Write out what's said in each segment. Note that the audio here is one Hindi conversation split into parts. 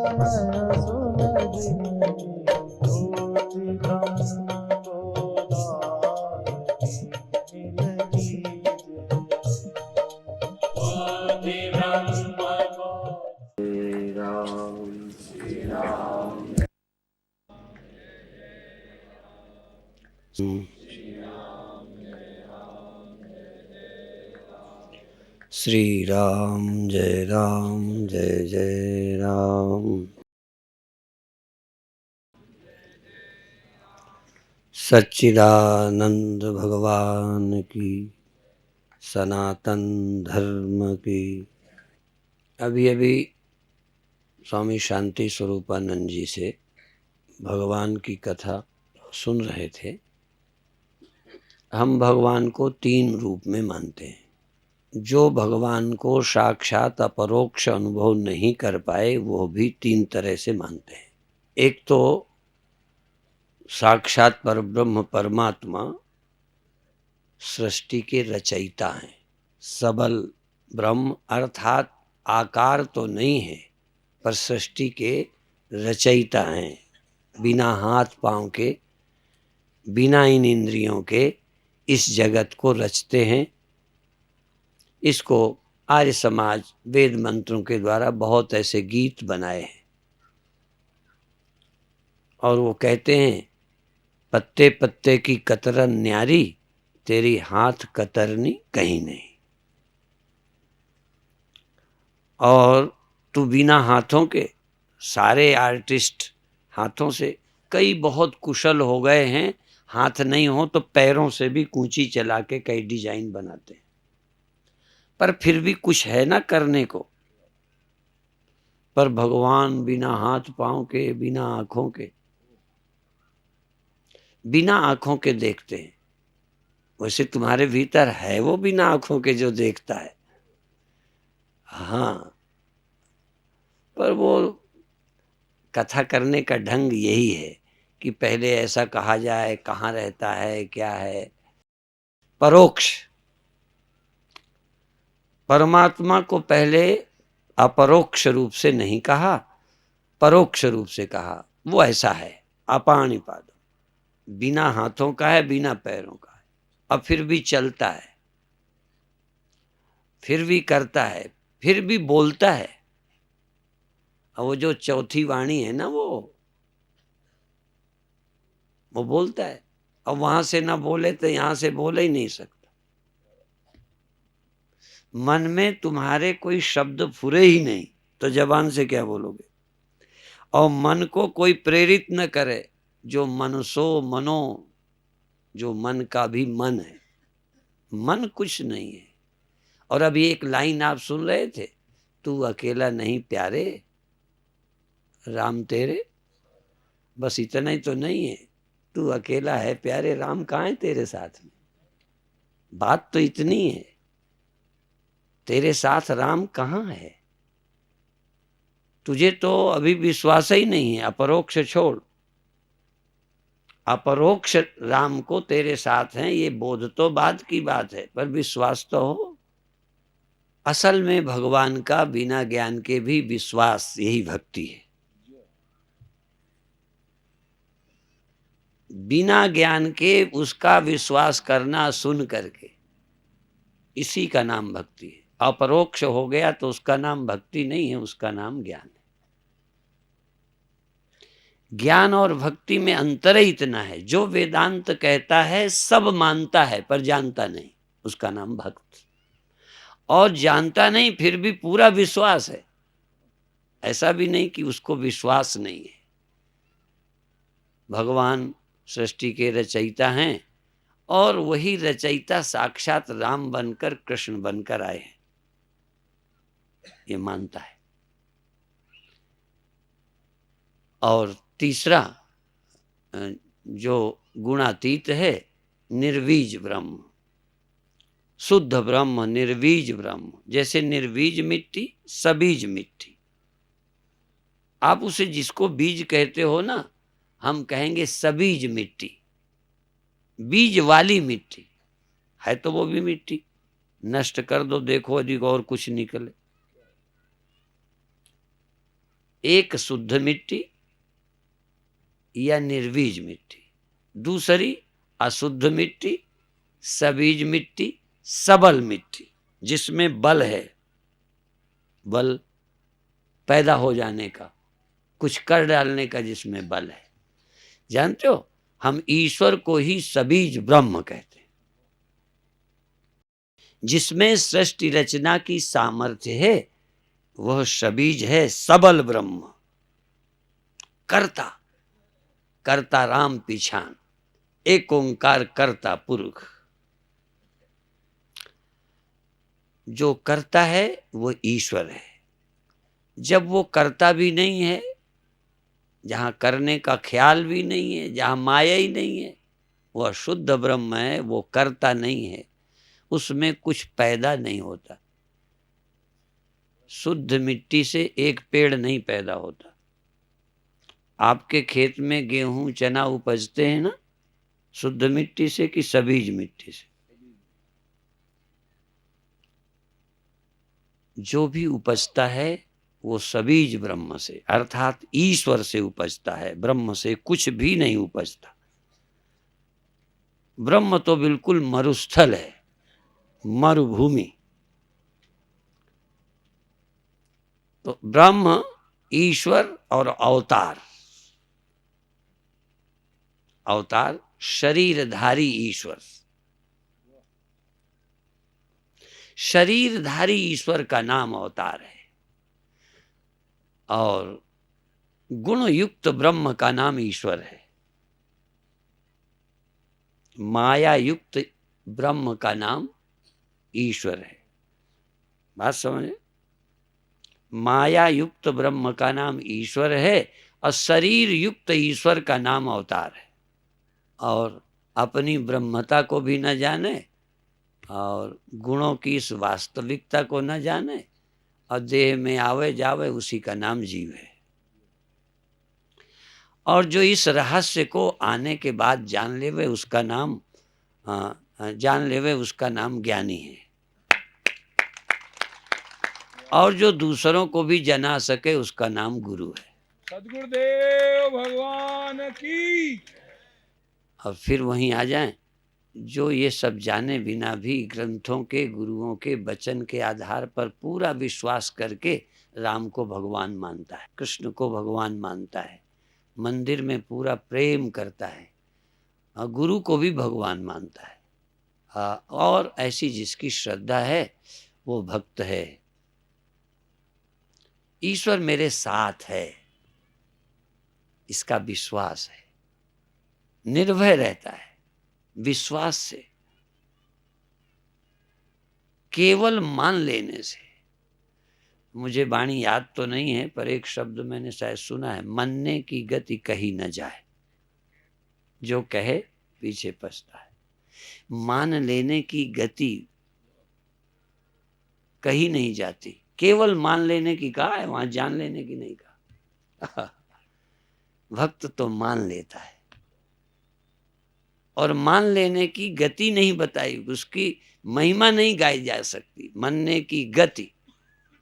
मैं सुलझ गई, ज्योति ब्रह्म गोदान की मिल कीजिए। ज्योति ब्रह्म को श्री राम श्री राम। श्री राम जय जय राम। सच्चिदानंद भगवान की, सनातन धर्म की। अभी अभी स्वामी शांति स्वरूपानंद जी से भगवान की कथा सुन रहे थे। हम भगवान को 3 रूप में मानते हैं। जो भगवान को साक्षात अपरोक्ष अनुभव नहीं कर पाए वो भी 3 तरह से मानते हैं। एक तो साक्षात परब्रह्म परमात्मा सृष्टि के रचयिता हैं। सबल ब्रह्म अर्थात आकार तो नहीं है पर सृष्टि के रचयिता हैं। बिना हाथ पांव के, बिना इन इंद्रियों के इस जगत को रचते हैं। इसको आर्य समाज वेद मंत्रों के द्वारा बहुत ऐसे गीत बनाए हैं और वो कहते हैं, पत्ते पत्ते की कतरन न्यारी, तेरी हाथ कतरनी कहीं नहीं। और तू बिना हाथों के, सारे आर्टिस्ट हाथों से कई बहुत कुशल हो गए हैं, हाथ नहीं हो तो पैरों से भी कूंची चला के कई डिजाइन बनाते हैं, पर फिर भी कुछ है ना करने को। पर भगवान बिना हाथ पांव के, बिना आंखों के, बिना आंखों के देखते हैं। वैसे तुम्हारे भीतर है वो बिना आंखों के जो देखता है, हाँ, पर वो कथा करने का ढंग यही है कि पहले ऐसा कहा जाए कहाँ रहता है, क्या है। परोक्ष परमात्मा को पहले अपरोक्ष रूप से नहीं कहा, परोक्ष रूप से कहा। वो ऐसा है, अपाणिपाद, बिना हाथों का है, बिना पैरों का है, अब फिर भी चलता है, फिर भी करता है, फिर भी बोलता है। और वो जो चौथी वाणी है ना, वो बोलता है। और वहां से ना बोले तो यहां से बोल ही नहीं सकता। मन में तुम्हारे कोई शब्द फुरे ही नहीं तो जबान से क्या बोलोगे। और मन को कोई प्रेरित न करे, जो मनसो मनो, जो मन का भी मन है, मन कुछ नहीं है। और अभी एक लाइन आप सुन रहे थे, तू अकेला नहीं प्यारे, राम तेरे, बस इतना ही तो नहीं है। तू अकेला है प्यारे, राम कहाँ है तेरे साथ में। बात तो इतनी है, तेरे साथ राम कहाँ है। तुझे तो अभी विश्वास ही नहीं है, अपरोक्ष छोड़, अपरोक्ष राम को तेरे साथ हैं ये बोध तो बाद की बात है, पर विश्वास तो हो। असल में भगवान का बिना ज्ञान के भी विश्वास, यही भक्ति है। बिना ज्ञान के उसका विश्वास करना, सुन करके, इसी का नाम भक्ति है। अपरोक्ष हो गया तो उसका नाम भक्ति नहीं है, उसका नाम ज्ञान है। ज्ञान और भक्ति में अंतर ही इतना है, जो वेदांत कहता है सब मानता है पर जानता नहीं, उसका नाम भक्त। और जानता नहीं फिर भी पूरा विश्वास है, ऐसा भी नहीं कि उसको विश्वास नहीं है। भगवान सृष्टि के रचयिता हैं और वही रचयिता साक्षात राम बनकर, कृष्ण बनकर आए हैं, ये मानता है। और तीसरा जो गुणातीत है, निर्वीज ब्रह्म, शुद्ध ब्रह्म, निर्वीज ब्रह्म। जैसे निर्वीज मिट्टी, सबीज मिट्टी। आप उसे जिसको बीज कहते हो ना, हम कहेंगे सबीज मिट्टी, बीज वाली मिट्टी है तो वो भी मिट्टी। नष्ट कर दो, देखो अधिक और कुछ निकले। एक शुद्ध मिट्टी या निर्बीज मिट्टी, दूसरी अशुद्ध मिट्टी, सबीज मिट्टी, सबल मिट्टी जिसमें बल है, बल पैदा हो जाने का, कुछ कर डालने का जिसमें बल है। जानते हो, हम ईश्वर को ही सबीज ब्रह्म कहते हैं, जिसमें सृष्टि रचना की सामर्थ्य है, वह सबीज है सबल ब्रह्म। कर्ता, कर्ता राम पिछान, एक ओंकार कर्ता पुरुष। जो करता है वो ईश्वर है। जब वो करता भी नहीं है, जहां करने का ख्याल भी नहीं है, जहां माया ही नहीं है, वह शुद्ध ब्रह्म है, वो करता नहीं है, उसमें कुछ पैदा नहीं होता। शुद्ध मिट्टी से एक पेड़ नहीं पैदा होता। आपके खेत में गेहूं चना उपजते हैं ना, शुद्ध मिट्टी से कि सबीज मिट्टी से? जो भी उपजता है वो सबीज ब्रह्म से, अर्थात ईश्वर से उपजता है, ब्रह्म से कुछ भी नहीं उपजता। ब्रह्म तो बिल्कुल मरुस्थल है, मरुभूमि। तो ब्रह्म, ईश्वर और अवतार, अवतार शरीरधारी ईश्वर, शरीरधारी ईश्वर का नाम अवतार है, और गुण युक्त ब्रह्म का नाम ईश्वर है। माया युक्त ब्रह्म का नाम ईश्वर है। बात समझे? माया युक्त ब्रह्म का नाम ईश्वर है और शरीर युक्त ईश्वर का नाम अवतार है। और अपनी ब्रह्मता को भी न जाने और गुणों की इस वास्तविकता को न जाने और देह में आवे जावे, उसी का नाम जीव है। और जो इस रहस्य को आने के बाद जान लेवे, उसका नाम जान लेवे, उसका नाम ज्ञानी है। और जो दूसरों को भी जना सके, उसका नाम गुरु है। सद्गुरुदेव भगवान की। और फिर वहीं आ जाएं, जो ये सब जाने बिना भी ग्रंथों के, गुरुओं के वचन के आधार पर पूरा विश्वास करके राम को भगवान मानता है, कृष्ण को भगवान मानता है, मंदिर में पूरा प्रेम करता है, और गुरु को भी भगवान मानता है, और ऐसी जिसकी श्रद्धा है वो भक्त है। ईश्वर मेरे साथ है, इसका विश्वास है, निर्भय रहता है विश्वास से, केवल मान लेने से। मुझे वाणी याद तो नहीं है, पर एक शब्द मैंने शायद सुना है, मनने की गति कही न जाए, जो कहे पीछे पछता है। मान लेने की गति कही नहीं जाती, केवल मान लेने की कहा है, वहां जान लेने की नहीं कहा। भक्त तो मान लेता है, और मान लेने की गति नहीं बताई, उसकी महिमा नहीं गाई जा सकती। मानने की गति,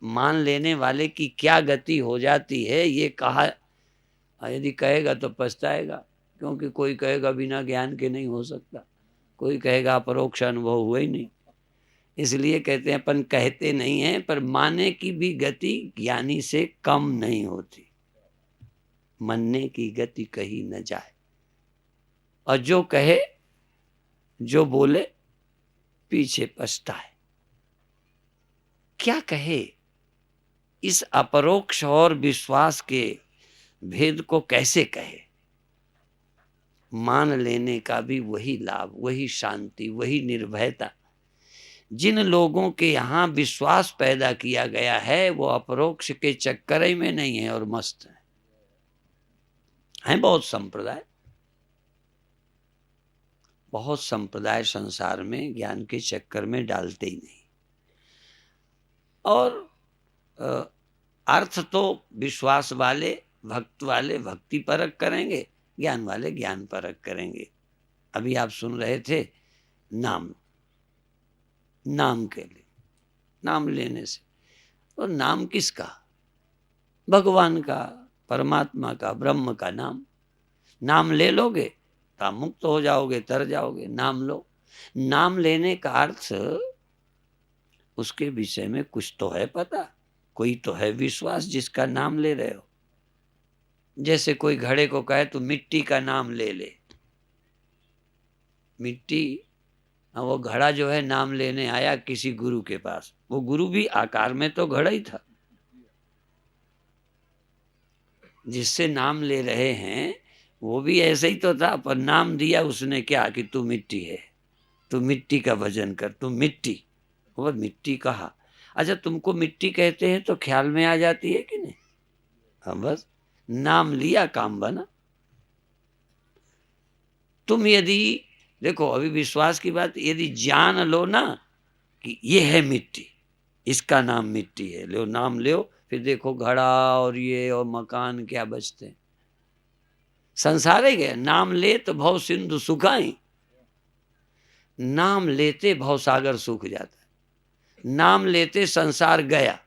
मान लेने वाले की क्या गति हो जाती है ये कहा, यदि कहेगा तो पछताएगा, क्योंकि कोई कहेगा बिना ज्ञान के नहीं हो सकता, कोई कहेगा अपरोक्ष अनुभव हुआ ही नहीं। इसलिए कहते हैं, अपन कहते नहीं हैं, पर माने की भी गति ज्ञानी से कम नहीं होती। मानने की गति कही न जाए, और जो कहे, जो बोले पीछे पछताए। क्या कहे? इस अपरोक्ष और विश्वास के भेद को कैसे कहे? मान लेने का भी वही लाभ, वही शांति, वही निर्भयता। जिन लोगों के यहाँ विश्वास पैदा किया गया है, वो अपरोक्ष के चक्कर ही में नहीं है और मस्त हैं। बहुत संप्रदाय, बहुत संप्रदाय संसार में ज्ञान के चक्कर में डालते ही नहीं। और अर्थ तो विश्वास वाले, भक्त वाले भक्ति परक करेंगे, ज्ञान वाले ज्ञान परक करेंगे। अभी आप सुन रहे थे नाम, नाम के लिए, नाम लेने से, और नाम किसका? भगवान का, परमात्मा का, ब्रह्म का नाम। नाम ले लोगे तो आप मुक्त हो जाओगे, तर जाओगे। नाम लो। नाम लेने का अर्थ उसके विषय में कुछ तो है पता, कोई तो है विश्वास जिसका नाम ले रहे हो। जैसे कोई घड़े को कहे तू मिट्टी का नाम ले ले, मिट्टी, हाँ, वो घड़ा जो है नाम लेने आया किसी गुरु के पास, वो गुरु भी आकार में तो घड़ा ही था। जिससे नाम ले रहे हैं वो भी ऐसे ही तो था, पर नाम दिया उसने क्या कि तू मिट्टी है, तू मिट्टी का भजन कर, तू मिट्टी। वो मिट्टी कहा। अच्छा, तुमको मिट्टी कहते हैं तो ख्याल में आ जाती है कि नहीं? हाँ, बस नाम लिया, काम बना। तुम यदि देखो, अभी विश्वास की बात, यदि जान लो ना कि ये है मिट्टी, इसका नाम मिट्टी है, लो नाम लो, फिर देखो घड़ा और ये और मकान क्या बचते हैं। संसार है गया। नाम ले तो भव सिंधु सुखाई, नाम लेते भव सागर सूख जाता है। नाम लेते संसार गया।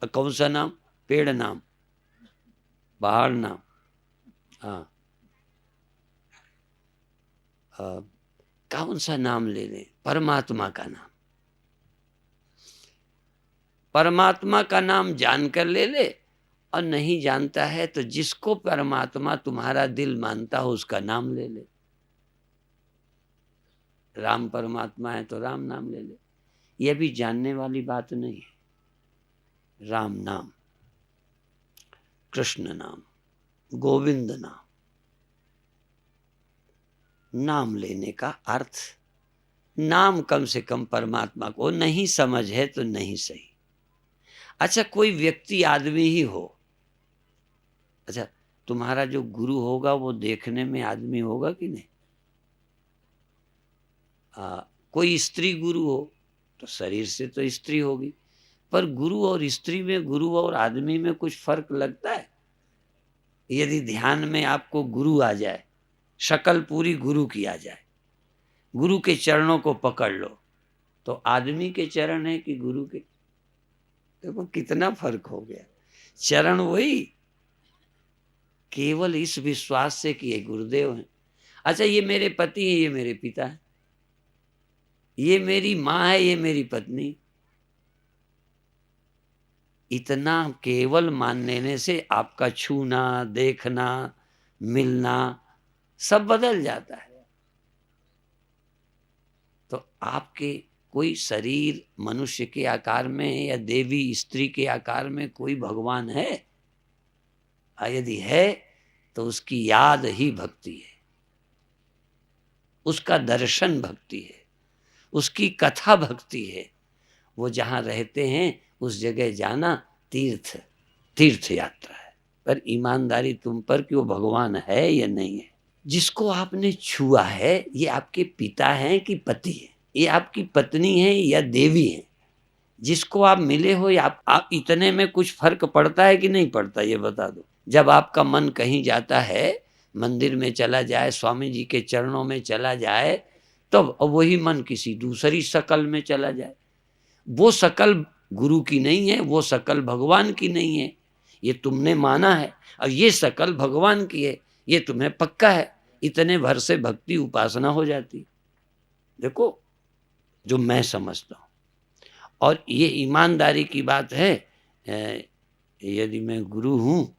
कौन सा नाम? पेड़ नाम, पहाड़ नाम, हाँ, कौन सा नाम ले लें? परमात्मा का नाम। परमात्मा का नाम जानकर ले ले, और नहीं जानता है तो जिसको परमात्मा तुम्हारा दिल मानता हो उसका नाम ले ले। राम परमात्मा है तो राम नाम ले ले। यह भी जानने वाली बात नहीं है। राम नाम, कृष्ण नाम, गोविंद नाम, नाम लेने का अर्थ, नाम कम से कम परमात्मा को नहीं समझ है तो नहीं सही। अच्छा, कोई व्यक्ति आदमी ही हो, अच्छा, तुम्हारा जो गुरु होगा वो देखने में आदमी होगा कि नहीं? कोई स्त्री गुरु हो तो शरीर से तो स्त्री होगी, पर गुरु और स्त्री में, गुरु और आदमी में कुछ फर्क लगता है? यदि ध्यान में आपको गुरु आ जाए, शक्ल पूरी गुरु की आ जाए, गुरु के चरणों को पकड़ लो, तो आदमी के चरण है कि गुरु के? देखो कितना फर्क हो गया। चरण वही, केवल इस विश्वास से कि ये गुरुदेव हैं। अच्छा, ये मेरे पति हैं, ये मेरे पिता हैं, ये मेरी माँ है, ये मेरी पत्नी। इतना केवल मान लेने से आपका छूना, देखना, मिलना सब बदल जाता है। तो आपके कोई शरीर मनुष्य के आकार में है या देवी स्त्री के आकार में कोई भगवान है? यदि है तो उसकी याद ही भक्ति है, उसका दर्शन भक्ति है, उसकी कथा भक्ति है। वो जहाँ रहते हैं उस जगह जाना तीर्थ, तीर्थ यात्रा है। पर ईमानदारी तुम पर कि वो भगवान है या नहीं है। जिसको आपने छुआ है ये आपके पिता हैं कि पति है, ये आपकी पत्नी है या देवी है। जिसको आप मिले हो या आप इतने में कुछ फर्क पड़ता है कि नहीं पड़ता, ये बता दो। जब आपका मन कहीं जाता है, मंदिर में चला जाए, स्वामी जी के चरणों में चला जाए, तब वही मन किसी दूसरी शकल में चला जाए, वो शकल गुरु की नहीं है, वो शकल भगवान की नहीं है। ये तुमने माना है और ये शकल भगवान की है, ये तुम्हें पक्का है। इतने भर से भक्ति उपासना हो जाती। देखो जो मैं समझता हूँ, और ये ईमानदारी की बात है। यदि मैं गुरु हूँ,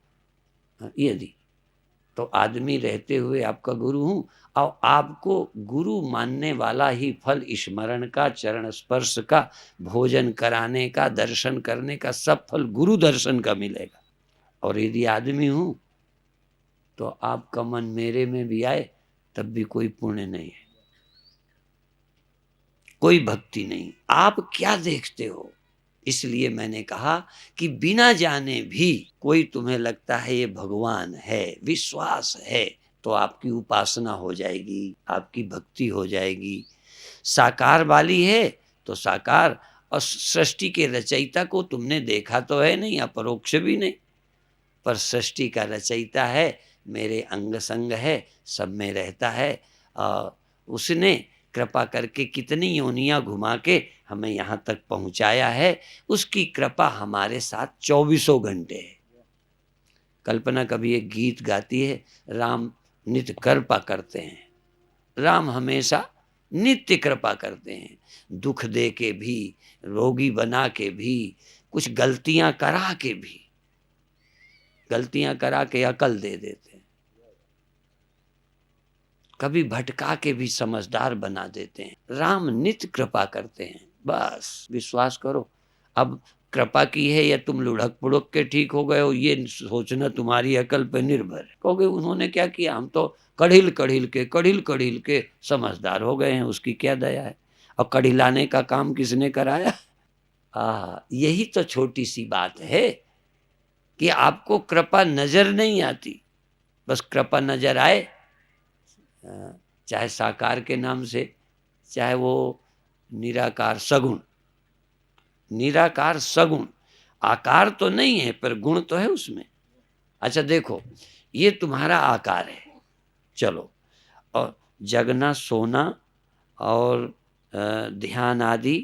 यदि तो आदमी रहते हुए आपका गुरु हूँ, और आपको गुरु मानने वाला ही फल स्मरण का, चरण स्पर्श का, भोजन कराने का, दर्शन करने का, सब फल गुरु दर्शन का मिलेगा। और यदि आदमी हूँ तो आपका मन मेरे में भी आए तब भी कोई पुण्य नहीं है, कोई भक्ति नहीं। आप क्या देखते हो? इसलिए मैंने कहा कि बिना जाने भी कोई तुम्हें लगता है ये भगवान है, विश्वास है, तो आपकी उपासना हो जाएगी, आपकी भक्ति हो जाएगी। साकार वाली है तो साकार, और सृष्टि के रचयिता को तुमने देखा तो है नहीं, अपरोक्ष भी नहीं, पर सृष्टि का रचयिता है, मेरे अंग संग है, सब में रहता है। उसने कृपा करके कितनी योनियां घुमा के हमें यहाँ तक पहुँचाया है। उसकी कृपा हमारे साथ 24 घंटे है। कल्पना कभी एक गीत गाती है, राम नित्य कृपा करते हैं। राम हमेशा नित्य कृपा करते हैं, दुख दे के भी, रोगी बना के भी, कुछ गलतियां करा के भी, गलतियां करा के अकल दे देते हैं, कभी भटका के भी समझदार बना देते हैं। राम नित्य कृपा करते हैं, बस विश्वास करो। अब कृपा की है या तुम लुढ़क पुढ़क के ठीक हो गए हो, ये सोचना तुम्हारी अकल पर निर्भर है। कहोगे उन्होंने क्या किया, हम तो कढ़िल कढ़िल के समझदार हो गए हैं, उसकी क्या दया है। और कढ़िलाने का काम किसने कराया? यही तो छोटी सी बात है कि आपको कृपा नजर नहीं आती, बस कृपा नजर आए, चाहे साकार के नाम से, चाहे वो निराकार सगुण। निराकार सगुण, आकार तो नहीं है पर गुण तो है उसमें। अच्छा देखो, ये तुम्हारा आकार है, चलो, और जगना सोना और ध्यान आदि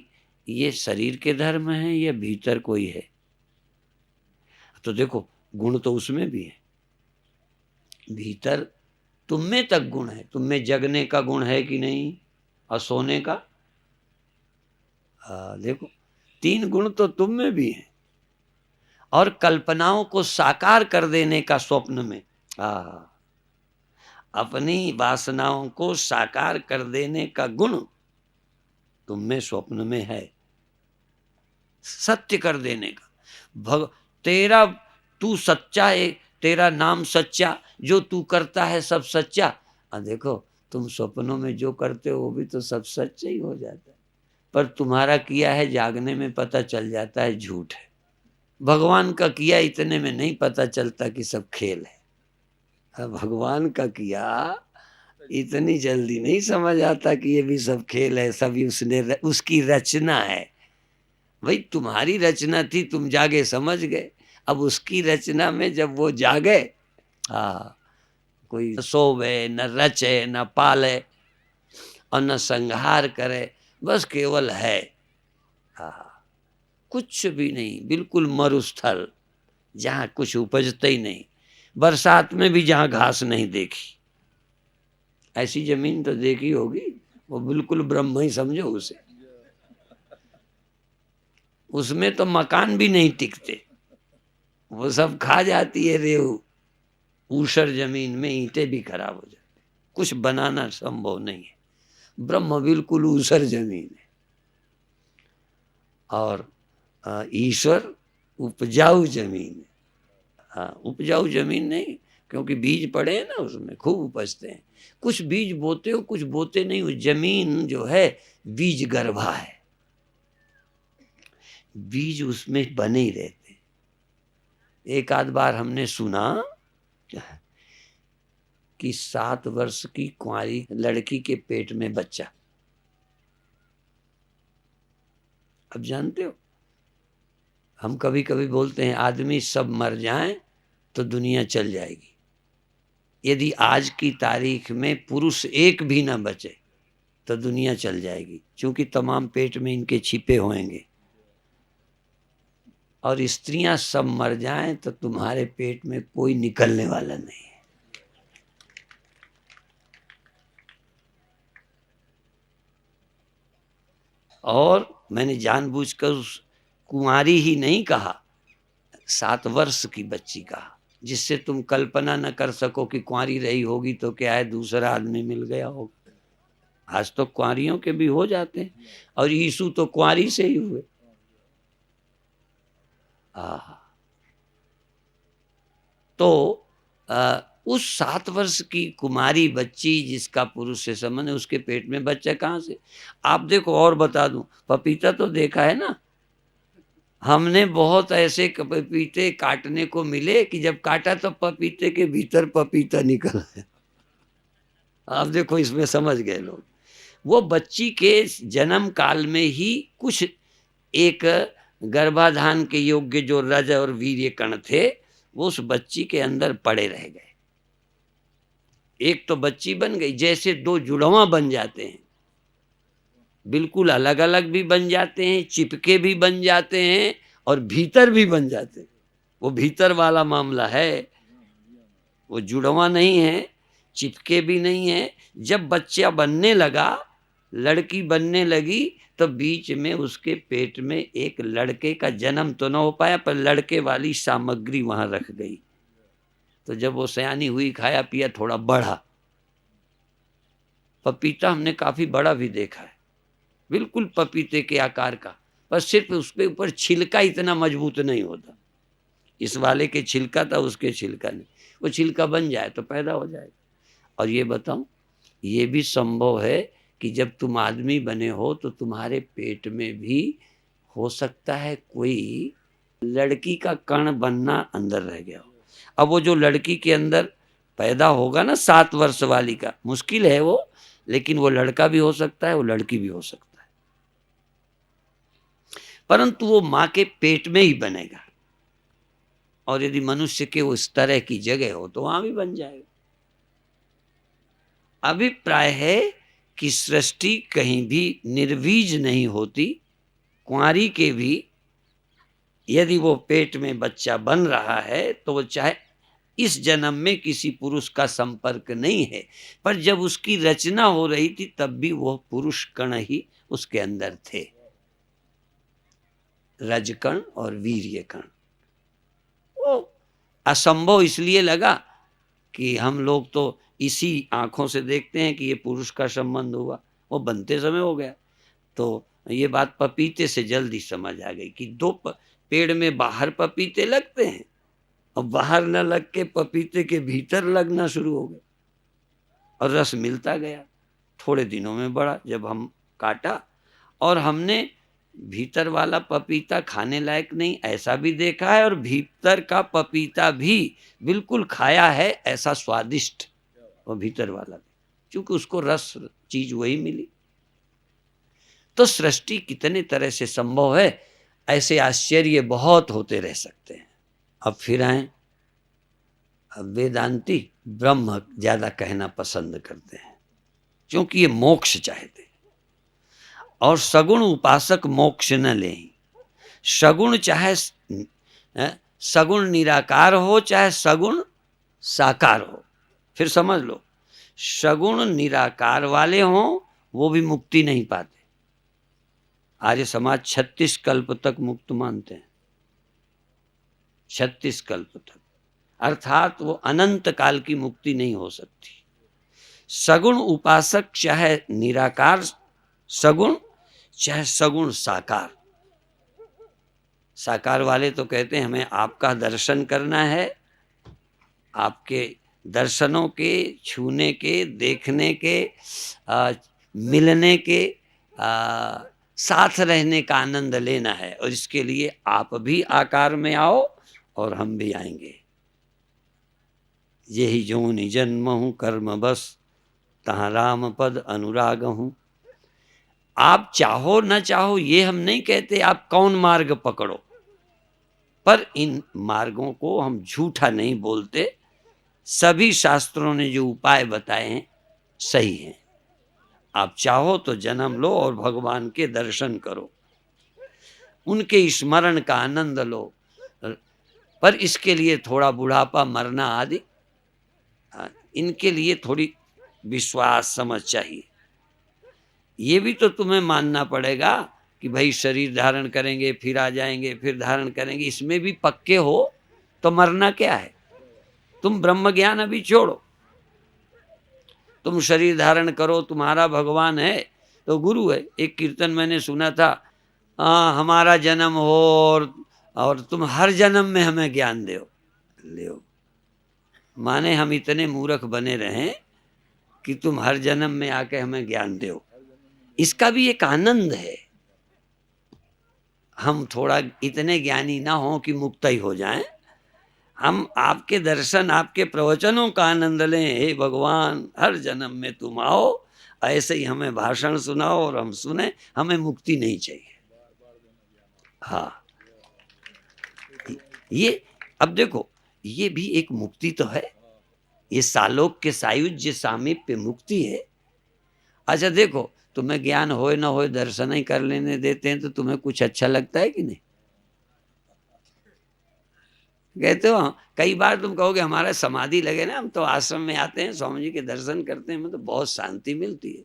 ये शरीर के धर्म है या भीतर कोई है? तो देखो गुण तो उसमें भी है, भीतर तुम में तक गुण है। तुम में जगने का गुण है कि नहीं, और सोने का? देखो 3 गुण तो तुम में भी है। और कल्पनाओं को साकार कर देने का स्वप्न में, अपनी वासनाओं को साकार कर देने का गुण तुम में स्वप्न में है, सत्य कर देने का। तेरा तू सच्चा है, तेरा नाम सच्चा, जो तू करता है सब सच्चा। देखो तुम स्वप्नों में जो करते हो वो भी तो सब सच्चा ही हो जाता है, पर तुम्हारा किया है जागने में पता चल जाता है झूठ है। भगवान का किया इतने में नहीं पता चलता कि सब खेल है। भगवान का किया इतनी जल्दी नहीं समझ आता कि ये भी सब खेल है, सभी उसकी रचना है। भाई तुम्हारी रचना थी, तुम जागे समझ गए। अब उसकी रचना में जब वो जागे, कोई सोवे न रचे न पाले और न संहार करे, बस केवल है, कुछ भी नहीं, बिल्कुल मरुस्थल, जहाँ कुछ उपजते ही नहीं। बरसात में भी जहाँ घास नहीं देखी, ऐसी जमीन तो देखी होगी, वो बिल्कुल ब्रह्म ही समझो उसे। उसमें तो मकान भी नहीं टिकते, वो सब खा जाती है रेहू। ऊसर जमीन में ईंटें भी खराब हो जाती, कुछ बनाना संभव नहीं है। ब्रह्म बिल्कुल ऊसर जमीन है, और ईश्वर उपजाऊ जमीन है। उपजाऊ जमीन नहीं, क्योंकि बीज पड़े हैं ना, उसमें खूब उपजते हैं। कुछ बीज बोते हो, कुछ बोते नहीं हो। जमीन जो है बीज गर्भा है, बीज उसमें बने ही रहते। एक आध बार हमने सुना कि 7 वर्ष की कुंवारी लड़की के पेट में बच्चा। अब जानते हो, हम कभी कभी बोलते हैं आदमी सब मर जाएं तो दुनिया चल जाएगी। यदि आज की तारीख में पुरुष एक भी ना बचे तो दुनिया चल जाएगी, क्योंकि तमाम पेट में इनके छिपे होंगे। और स्त्रियां सब मर जाएं तो तुम्हारे पेट में कोई निकलने वाला नहीं है। और मैंने जानबूझकर उस कुंवारी ही नहीं कहा, 7 वर्ष की बच्ची कहा, जिससे तुम कल्पना न कर सको कि कुंवारी रही होगी तो क्या है, दूसरा आदमी मिल गया होगा। आज तो कुंवारियों के भी हो जाते हैं, और यीशु तो कुंवारी से ही हुए। तो उस 7 वर्ष की कुमारी बच्ची जिसका पुरुष से संबंध है, उसके पेट में बच्चा कहाँ से? आप देखो, और बता दूं, पपीता तो देखा है ना, हमने बहुत ऐसे पपीते काटने को मिले कि जब काटा तो पपीते के भीतर पपीता निकल है। आप देखो, इसमें समझ गए लोग। वो बच्ची के जन्म काल में ही कुछ एक गर्भाधान के योग्य जो रज और वीर्य कण थे, वो उस बच्ची के अंदर पड़े रह गए। एक तो बच्ची बन गई, जैसे 2 जुड़वा बन जाते हैं, बिल्कुल अलग अलग भी बन जाते हैं, चिपके भी बन जाते हैं, और भीतर भी बन जाते हैं। वो भीतर वाला मामला है। वो जुड़वा नहीं है, चिपके भी नहीं है। जब बच्चा बनने लगा, लड़की बनने लगी, तो बीच में उसके पेट में एक लड़के का जन्म तो न हो पाया, पर लड़के वाली सामग्री वहां रख गई। तो जब वो सयानी हुई, खाया पिया, थोड़ा बढ़ा। पपीता हमने काफी बड़ा भी देखा है, बिल्कुल पपीते के आकार का, पर सिर्फ उसके ऊपर छिलका इतना मजबूत नहीं होता। इस वाले के छिलका था, उसके छिलका नहीं। वो छिलका बन जाए तो पैदा हो जाएगा। और ये बताऊं, ये भी संभव है कि जब तुम आदमी बने हो तो तुम्हारे पेट में भी हो सकता है कोई लड़की का कण बनना अंदर रह गया हो। अब वो जो लड़की के अंदर पैदा होगा ना, 7 वर्ष वाली का, मुश्किल है वो, लेकिन वो लड़का भी हो सकता है, वो लड़की भी हो सकता है, परंतु वो माँ के पेट में ही बनेगा। और यदि मनुष्य के उस तरह की जगह हो तो वहां भी बन जाएगा। अभिप्राय है कि सृष्टि कहीं भी निर्वीज नहीं होती। कुंवारी के भी यदि वो पेट में बच्चा बन रहा है तो वो चाहे इस जन्म में किसी पुरुष का संपर्क नहीं है, पर जब उसकी रचना हो रही थी तब भी वह पुरुष कण ही उसके अंदर थे, रजकण और वीर्य कण। वो असंभव इसलिए लगा कि हम लोग तो इसी आंखों से देखते हैं कि ये पुरुष का संबंध हुआ, वो बनते समय हो गया। तो ये बात पपीते से जल्दी समझ आ गई कि पेड़ में बाहर पपीते लगते हैं और बाहर न लग के पपीते के भीतर लगना शुरू हो गए और रस मिलता गया। थोड़े दिनों में बढ़ा, जब हम काटा और हमने भीतर वाला पपीता खाने लायक नहीं ऐसा भी देखा है, और भीतर का पपीता भी बिल्कुल खाया है ऐसा स्वादिष्ट, और भीतर वाला भी, क्योंकि उसको रस चीज वही मिली। तो सृष्टि कितने तरह से संभव है, ऐसे आश्चर्य बहुत होते रह सकते हैं। अब फिर आए, अब वेदांती ब्रह्म ज्यादा कहना पसंद करते हैं, क्योंकि ये मोक्ष चाहते हैं, और सगुण उपासक मोक्ष न ले। सगुण चाहे सगुण निराकार हो, चाहे सगुण साकार हो। फिर समझ लो, सगुण निराकार वाले हों वो भी मुक्ति नहीं पाते। आर्य समाज 36 कल्प तक मुक्त मानते हैं, 36 कल्प तक, अर्थात वो अनंत काल की मुक्ति नहीं हो सकती। सगुण उपासक चाहे निराकार सगुण, चाहे सगुण साकार। साकार वाले तो कहते हैं हमें आपका दर्शन करना है, आपके दर्शनों के, छूने के, देखने के, मिलने के, साथ रहने का आनंद लेना है, और इसके लिए आप भी आकार में आओ और हम भी आएंगे। यही जोनि जन्म हूँ कर्म बस, तहाँ राम पद अनुराग हूँ। आप चाहो न चाहो ये हम नहीं कहते आप कौन मार्ग पकड़ो, पर इन मार्गों को हम झूठा नहीं बोलते। सभी शास्त्रों ने जो उपाय बताए हैं सही हैं। आप चाहो तो जन्म लो और भगवान के दर्शन करो, उनके स्मरण का आनंद लो, पर इसके लिए थोड़ा बुढ़ापा, मरना आदि, इनके लिए थोड़ी विश्वास समझ चाहिए। ये भी तो तुम्हें मानना पड़ेगा कि भाई शरीर धारण करेंगे फिर आ जाएंगे, फिर धारण करेंगे, इसमें भी पक्के हो तो मरना क्या है। तुम ब्रह्म ज्ञान अभी छोड़ो, तुम शरीर धारण करो, तुम्हारा भगवान है तो गुरु है। एक कीर्तन मैंने सुना था, हमारा जन्म हो और तुम हर जन्म में हमें ज्ञान दो। ले माने हम इतने मूर्ख बने रहें कि तुम हर जन्म में आके हमें ज्ञान दो। इसका भी एक आनंद है। हम थोड़ा इतने ज्ञानी ना हो कि मुक्त ही हो जाएं, हम आपके दर्शन, आपके प्रवचनों का आनंद लें। हे भगवान, हर जन्म में तुम आओ, ऐसे ही हमें भाषण सुनाओ और हम सुने, हमें मुक्ति नहीं चाहिए। हाँ, ये अब देखो, ये भी एक मुक्ति तो है, ये सालोक के सायुज्य सामीप्य मुक्ति है। अच्छा देखो, तुम्हें ज्ञान होए ना होए दर्शन ही कर लेने देते हैं तो तुम्हें कुछ अच्छा लगता है कि नहीं? कहते हो कई बार तुम कहोगे हमारा समाधि लगे ना, हम तो आश्रम में आते हैं, स्वामी जी के दर्शन करते हैं, हमें तो बहुत शांति मिलती है।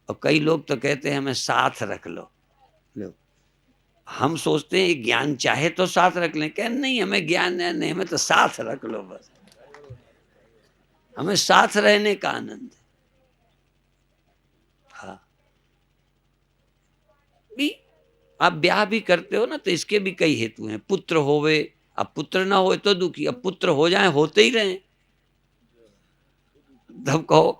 और कई लोग तो कहते हैं हमें साथ रख लो। लो, हम सोचते हैं ज्ञान चाहे तो साथ रख लें, कह नहीं हमें ज्ञान नहीं, हमें तो साथ रख लो बस, हमें साथ रहने का आनंद है। हाँ, भी आप ब्याह भी करते हो ना, तो इसके भी कई हेतु हैं। पुत्र होवे, अब पुत्र ना हो तो दुखी, अब पुत्र हो जाए, होते ही रहे तब कहो।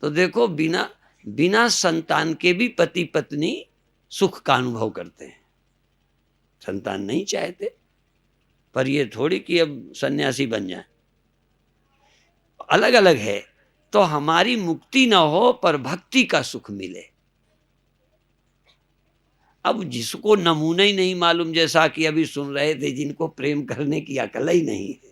तो देखो बिना बिना संतान के भी पति पत्नी सुख का अनुभव करते हैं। संतान नहीं चाहते, पर ये थोड़ी कि अब सन्यासी बन जाए, अलग अलग है। तो हमारी मुक्ति ना हो पर भक्ति का सुख मिले। अब जिसको नमूना ही नहीं मालूम, जैसा कि अभी सुन रहे थे, जिनको प्रेम करने की अकल ही नहीं है,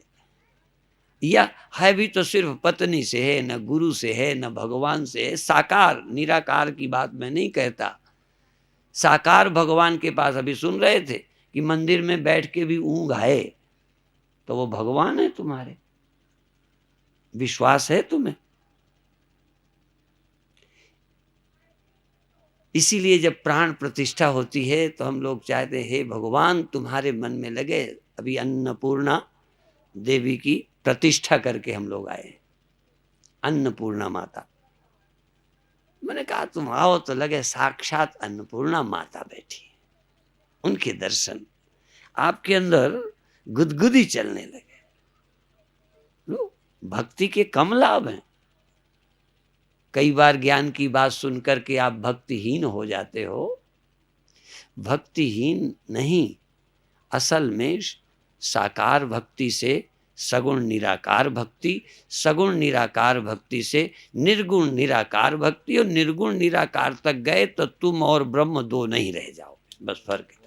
या है भी तो सिर्फ पत्नी से है, न गुरु से है, न भगवान से है। साकार निराकार की बात मैं नहीं कहता, साकार भगवान के पास अभी सुन रहे थे कि मंदिर में बैठ के भी ऊँघ आए, तो वो भगवान है तुम्हारे, विश्वास है तुम्हें। इसीलिए जब प्राण प्रतिष्ठा होती है तो हम लोग चाहते हैं हे भगवान तुम्हारे मन में लगे। अभी अन्नपूर्णा देवी की प्रतिष्ठा करके हम लोग आए, अन्नपूर्णा माता। मैंने कहा तुम आओ तो लगे साक्षात अन्नपूर्णा माता बैठी है, उनके दर्शन, आपके अंदर गुदगुदी चलने लगे। लो, भक्ति के कम लाभ हैं। कई बार ज्ञान की बात सुनकर के आप भक्तिहीन हो जाते हो। भक्तिहीन नहीं, असल में साकार भक्ति से सगुण निराकार भक्ति, सगुण निराकार भक्ति से निर्गुण निराकार भक्ति, और निर्गुण निराकार तक गए तो तुम और ब्रह्म दो नहीं रह जाओ, बस फर्क है।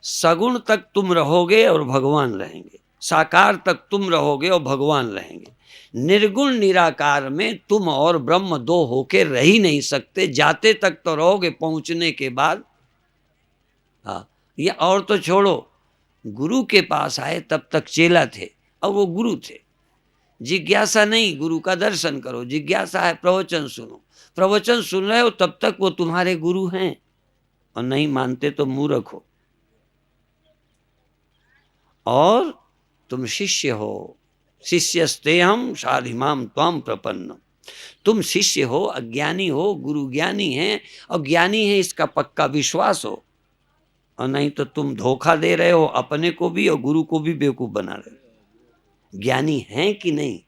सगुण तक तुम रहोगे और भगवान रहेंगे, साकार तक तुम रहोगे और भगवान रहेंगे। निर्गुण निराकार में तुम और ब्रह्म दो होके रह ही नहीं सकते, जाते तक तो रहोगे, पहुंचने के बाद हाँ। ये और तो छोड़ो, गुरु के पास आए तब तक चेला थे और वो गुरु थे। जिज्ञासा नहीं, गुरु का दर्शन करो। जिज्ञासा है प्रवचन सुनो, प्रवचन सुन रहे हो तब तक वो तुम्हारे गुरु हैं, और नहीं मानते तो मूर्ख हो। और तुम शिष्य हो, शिष्यस्तेहम साधिमाम त्वाम प्रपन्न। तुम शिष्य हो, अज्ञानी हो, गुरु ज्ञानी है, और ज्ञानी है इसका पक्का विश्वास हो, और नहीं तो तुम धोखा दे रहे हो अपने को भी और गुरु को भी बेवकूफ बना रहे हो। ज्ञानी हैं कि नहीं,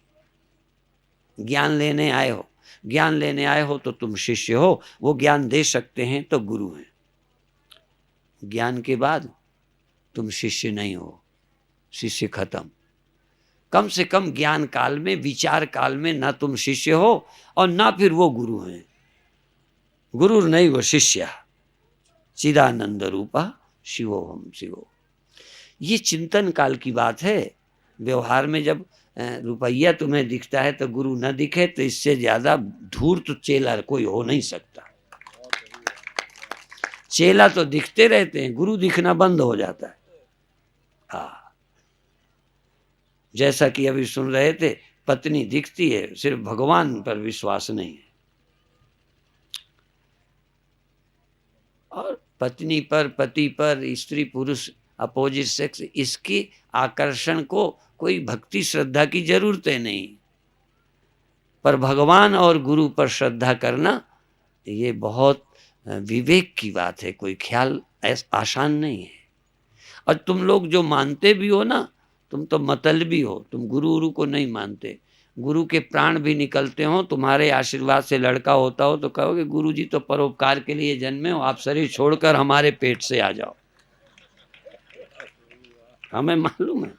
ज्ञान लेने आए हो, ज्ञान लेने आए हो तो तुम शिष्य हो, वो ज्ञान दे सकते हैं तो गुरु हैं। ज्ञान के बाद तुम शिष्य नहीं हो, शिष्य खत्म। कम से कम ज्ञान काल में, विचार काल में ना तुम शिष्य हो और ना फिर वो गुरु हैं। गुरु नहीं वो शिष्य। चिदानंद रूपा शिवोहम शिवो, ये चिंतन काल की बात है। व्यवहार में जब रुपया तुम्हें दिखता है तो गुरु न दिखे, तो इससे ज्यादा धूर्त चेला कोई हो नहीं सकता। चेला तो दिखते रहते हैं, गुरु दिखना बंद हो जाता है। हाँ, जैसा कि अभी सुन रहे थे, पत्नी दिखती है, सिर्फ भगवान पर विश्वास नहीं है। और पत्नी पर, पति पर, स्त्री पुरुष अपोजिट सेक्स, इसकी आकर्षण को कोई भक्ति श्रद्धा की जरूरत नहीं, पर भगवान और गुरु पर श्रद्धा करना ये बहुत विवेक की बात है, कोई ख्याल आसान नहीं है। और तुम लोग जो मानते भी हो ना, तुम तो मतलबी हो, तुम गुरु को नहीं मानते। गुरु के प्राण भी निकलते हो, तुम्हारे आशीर्वाद से लड़का होता हो तो कहोगे गुरु जी तो परोपकार के लिए जन्मे हो, आप शरीर छोड़कर हमारे पेट से आ जाओ। हमें मालूम है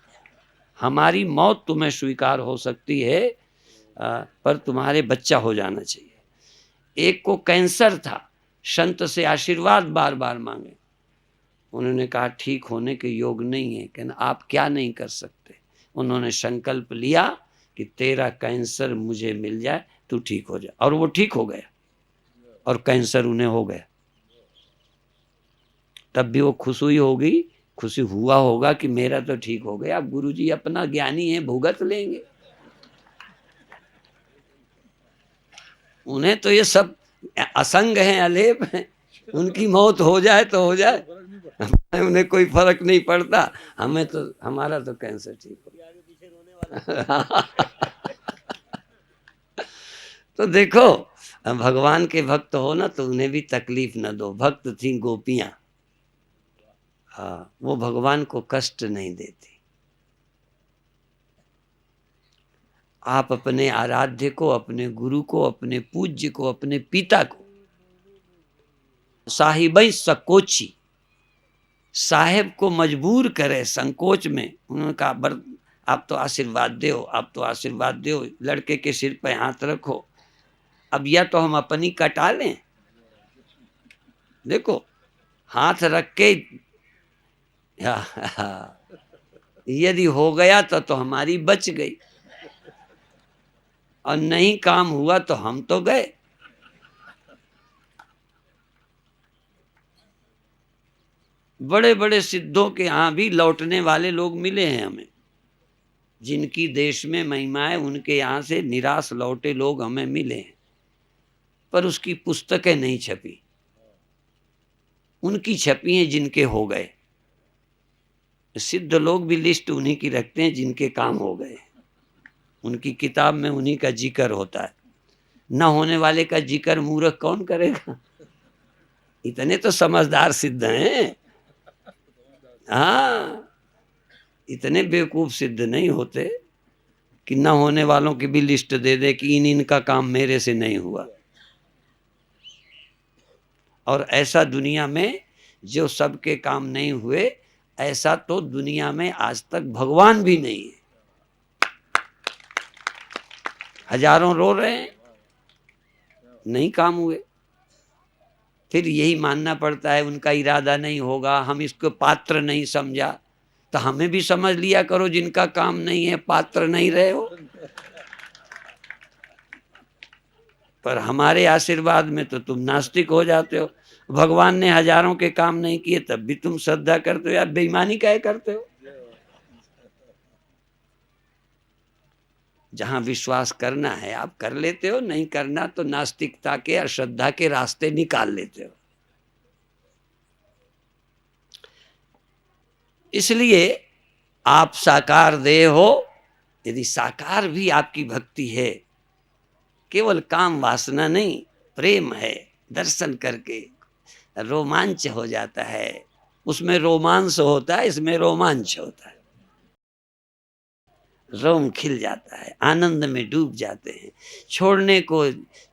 हमारी मौत तुम्हें स्वीकार हो सकती है, पर तुम्हारे बच्चा हो जाना चाहिए। एक को कैंसर था, संत से आशीर्वाद बार बार मांगे, उन्होंने कहा ठीक होने के योग नहीं है। कहना आप क्या नहीं कर सकते? उन्होंने संकल्प लिया कि तेरा कैंसर मुझे मिल जाए, तू ठीक हो जाए, और वो ठीक हो गया, और कैंसर उन्हें हो गया। तब भी वो खुश हुई होगी, खुशी हुआ होगा कि मेरा तो ठीक हो गया। अब गुरुजी अपना ज्ञानी है, भुगत लेंगे। उन्हें तो ये सब असंग हैं, अलेप हैं, उनकी मौत हो जाए तो हो जाए, उन्हें कोई फर्क नहीं पड़ता। हमें तो, हमारा तो कैंसर ठीक हो। तो देखो, भगवान के भक्त हो ना तो उन्हें भी तकलीफ न दो। भक्त थी गोपियां, हाँ, वो भगवान को कष्ट नहीं देती। आप अपने आराध्य को, अपने गुरु को, अपने पूज्य को, अपने पिता को, साहिबई सकोची, साहेब को मजबूर करे संकोच में। उन्होंने कहा आप तो आशीर्वाद दो, आप तो आशीर्वाद दो, लड़के के सिर पे हाथ रखो। अब या तो हम अपनी कटा लें, देखो हाथ रख के, यदि हो गया तो हमारी बच गई, और नहीं काम हुआ तो हम तो गए। बड़े बड़े सिद्धों के यहां भी लौटने वाले लोग मिले हैं हमें, जिनकी देश में महिमा है, उनके यहां से निराश लौटे लोग हमें मिले हैं, पर उसकी पुस्तकें नहीं छपी। उनकी छपी हैं जिनके हो गए। सिद्ध लोग भी लिस्ट उन्हीं की रखते हैं जिनके काम हो गए, उनकी किताब में उन्हीं का जिक्र होता है। न होने वाले का जिक्र मूर्ख कौन करेगा? इतने तो समझदार सिद्ध हैं, हाँ, इतने बेवकूफ सिद्ध नहीं होते कि न होने वालों की भी लिस्ट दे दे कि इनका काम मेरे से नहीं हुआ। और ऐसा दुनिया में जो सबके काम नहीं हुए, ऐसा तो दुनिया में आज तक भगवान भी नहीं है। हजारों रो रहे हैं, नहीं काम हुए, फिर यही मानना पड़ता है उनका इरादा नहीं होगा, हम इसको पात्र नहीं समझा। तो हमें भी समझ लिया करो, जिनका काम नहीं है पात्र नहीं रहे हो। पर हमारे आशीर्वाद में तो तुम नास्तिक हो जाते हो। भगवान ने हजारों के काम नहीं किए तब भी तुम श्रद्धा करते हो, या बेईमानी काहे करते हो? जहां विश्वास करना है आप कर लेते हो, नहीं करना तो नास्तिकता के, अश्रद्धा के रास्ते निकाल लेते हो। इसलिए आप साकार देह हो, यदि साकार भी आपकी भक्ति है, केवल काम वासना नहीं, प्रेम है, दर्शन करके रोमांच हो जाता है, उसमें रोमांस होता है, इसमें रोमांच होता है, रोम खिल जाता है, आनंद में डूब जाते हैं, छोड़ने को,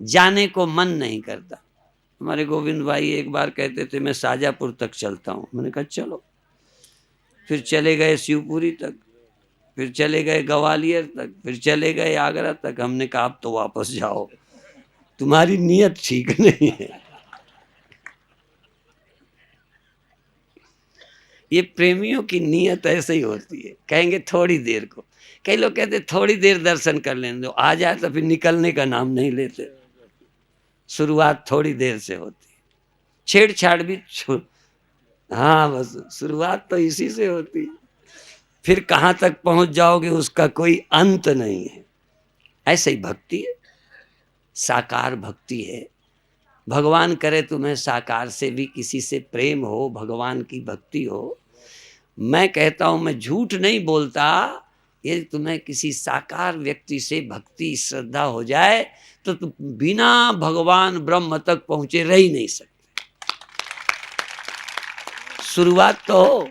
जाने को मन नहीं करता। हमारे गोविंद भाई एक बार कहते थे मैं शाजापुर तक चलता हूँ, मैंने कहा चलो। फिर चले गए शिवपुरी तक, फिर चले गए ग्वालियर तक, फिर चले गए आगरा तक। हमने कहा आप तो वापस जाओ, तुम्हारी नीयत ठीक नहीं है। ये प्रेमियों की नीयत ऐसे ही होती है, कहेंगे थोड़ी देर को। कई लोग कहते थोड़ी देर दर्शन कर लेने दो, आ जाए तो फिर निकलने का नाम नहीं लेते। शुरुआत थोड़ी देर से होती है, छेड़छाड़ भी हाँ, बस शुरुआत तो इसी से होती है, फिर कहाँ तक पहुंच जाओगे उसका कोई अंत नहीं है। ऐसे ही भक्ति है, साकार भक्ति है। भगवान करे तुम्हें साकार से भी किसी से प्रेम हो, भगवान की भक्ति हो। मैं कहता हूं, मैं झूठ नहीं बोलता, यदि तुम्हें किसी साकार व्यक्ति से भक्ति श्रद्धा हो जाए तो तुम बिना भगवान ब्रह्म तक पहुंचे रह ही नहीं सकते। शुरुआत तो हो,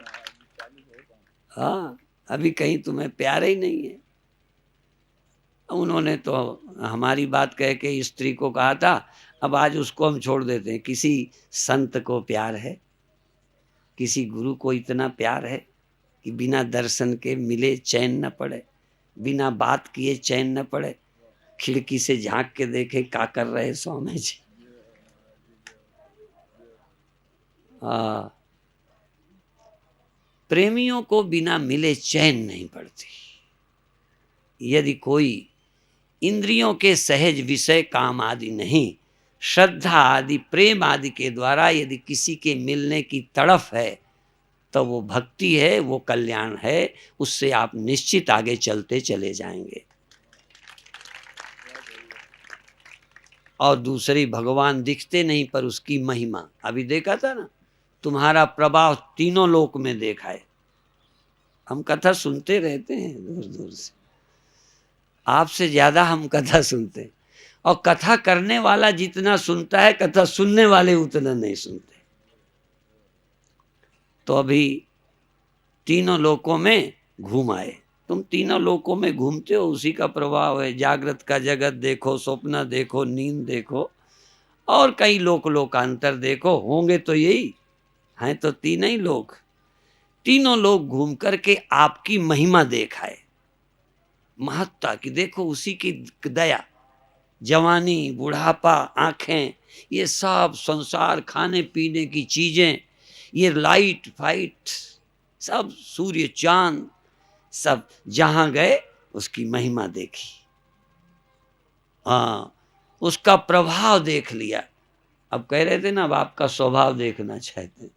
हाँ, अभी कहीं तुम्हें प्यार ही नहीं है। उन्होंने तो हमारी बात कह के स्त्री को कहा था, अब आज उसको हम छोड़ देते हैं। किसी संत को प्यार है, किसी गुरु को इतना प्यार है कि बिना दर्शन के मिले चैन न पड़े, बिना बात किए चैन न पड़े, खिड़की से झांक के देखे क्या कर रहे स्वामी जी। हाँ, प्रेमियों को बिना मिले चैन नहीं पड़ती। यदि कोई इंद्रियों के सहज विषय काम आदि नहीं, श्रद्धा आदि प्रेम आदि के द्वारा यदि किसी के मिलने की तड़फ है तो वो भक्ति है, वो कल्याण है, उससे आप निश्चित आगे चलते चले जाएंगे। और दूसरी, भगवान दिखते नहीं पर उसकी महिमा, अभी देखा था ना, तुम्हारा प्रभाव तीनों लोक में देखा है। हम कथा सुनते रहते हैं दूर दूर से, आपसे ज्यादा हम कथा सुनते हैं, और कथा करने वाला जितना सुनता है कथा सुनने वाले उतना नहीं सुनते। तो अभी तीनों लोकों में घूम आए, तुम तीनों लोकों में घूमते हो, उसी का प्रभाव है। जागृत का जगत देखो, स्वप्न देखो, नींद देखो, और कई लोकांतर देखो, होंगे तो यही हैं, तो तीन ही लोग, तीनों लोग घूम करके आपकी महिमा देखाए, महत्ता की देखो, उसी की दया। जवानी, बुढ़ापा, आंखें, ये सब संसार, खाने पीने की चीजें, ये लाइट फाइट, सब सूर्य चांद, सब जहां गए उसकी महिमा देखी, हाँ, उसका प्रभाव देख लिया। अब कह रहे थे ना, अब आपका स्वभाव देखना चाहते हैं,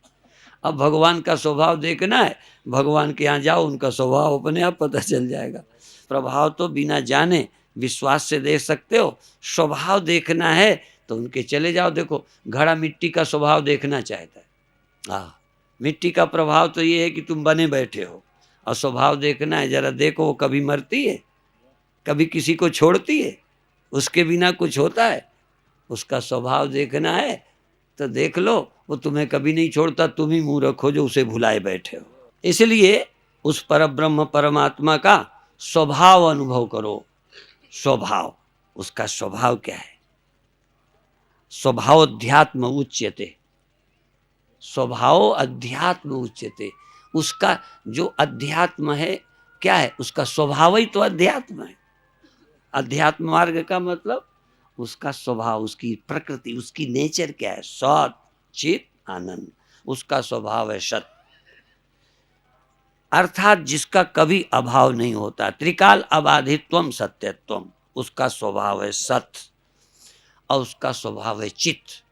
अब भगवान का स्वभाव देखना है, भगवान के यहाँ जाओ, उनका स्वभाव अपने आप पता चल जाएगा। प्रभाव तो बिना जाने विश्वास से देख सकते हो, स्वभाव देखना है तो उनके चले जाओ। देखो, घड़ा मिट्टी का स्वभाव देखना चाहता है, हाँ, मिट्टी का प्रभाव तो ये है कि तुम बने बैठे हो, और स्वभाव देखना है, जरा देखो, वो कभी मरती है, कभी किसी को छोड़ती है, उसके बिना कुछ होता है? उसका स्वभाव देखना है तो देख लो, वो तुम्हें कभी नहीं छोड़ता, तुम ही मुंह रखो जो उसे भुलाए बैठे हो। इसलिए उस परब्रह्म परमात्मा का स्वभाव अनुभव करो। स्वभाव, उसका स्वभाव क्या है? स्वभाव अध्यात्म उच्यते, स्वभाव अध्यात्म उच्यते। उसका जो अध्यात्म है क्या है? उसका स्वभाव ही तो अध्यात्म है। अध्यात्म मार्ग का मतलब उसका स्वभाव, उसकी प्रकृति, उसकी नेचर क्या है? सत चित आनंद, उसका स्वभाव है सत, अर्थात जिसका कभी अभाव नहीं होता। त्रिकाल अबाधित्वम सत्यत्वम, उसका स्वभाव है सत, और उसका स्वभाव है चित्त।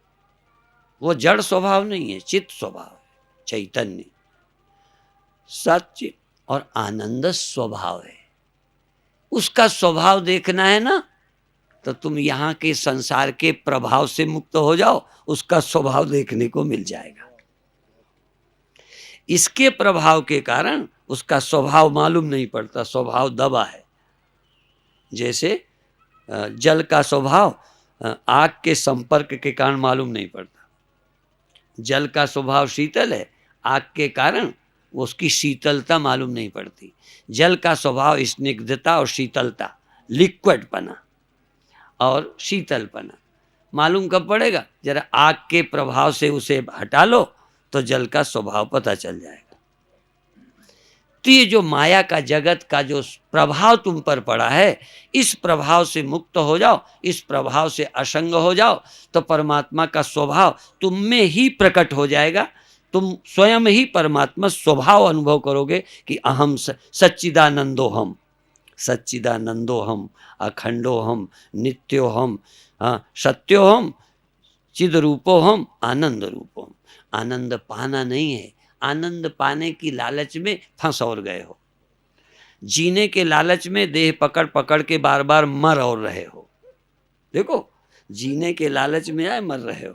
वो जड़ स्वभाव नहीं है, चित्त स्वभाव है, चैतन्य, सच्चित और आनंद स्वभाव है। उसका स्वभाव देखना है ना, तो तुम यहाँ के संसार के प्रभाव से मुक्त हो जाओ, उसका स्वभाव देखने को मिल जाएगा। इसके प्रभाव के कारण उसका स्वभाव मालूम नहीं पड़ता, स्वभाव दबा है। जैसे जल का स्वभाव आग के संपर्क के कारण मालूम नहीं पड़ता। जल का स्वभाव शीतल है, आग के कारण उसकी शीतलता मालूम नहीं पड़ती। जल का स्वभाव स्निग्धता और शीतलता, लिक्विडपना और शीतलपना मालूम कब पड़ेगा? जरा आग के प्रभाव से उसे हटा लो तो जल का स्वभाव पता चल जाएगा। तो ये जो माया का जगत का जो प्रभाव तुम पर पड़ा है, इस प्रभाव से मुक्त हो जाओ, इस प्रभाव से असंग हो जाओ, तो परमात्मा का स्वभाव तुम में ही प्रकट हो जाएगा। तुम स्वयं ही परमात्मा स्वभाव अनुभव करोगे कि अहम सच्चिदानंदोहम, सच्चिदानंदोहम, अखंडोहम, नित्योहम, सत्योहम, चिद रूपोहम, आनंद रूपोहम। आनंद पाना नहीं है, आनंद पाने की लालच में फंस और गए हो, जीने के लालच में देह पकड़ पकड़ के बार बार मर और रहे हो। देखो, जीने के लालच में आए मर रहे हो,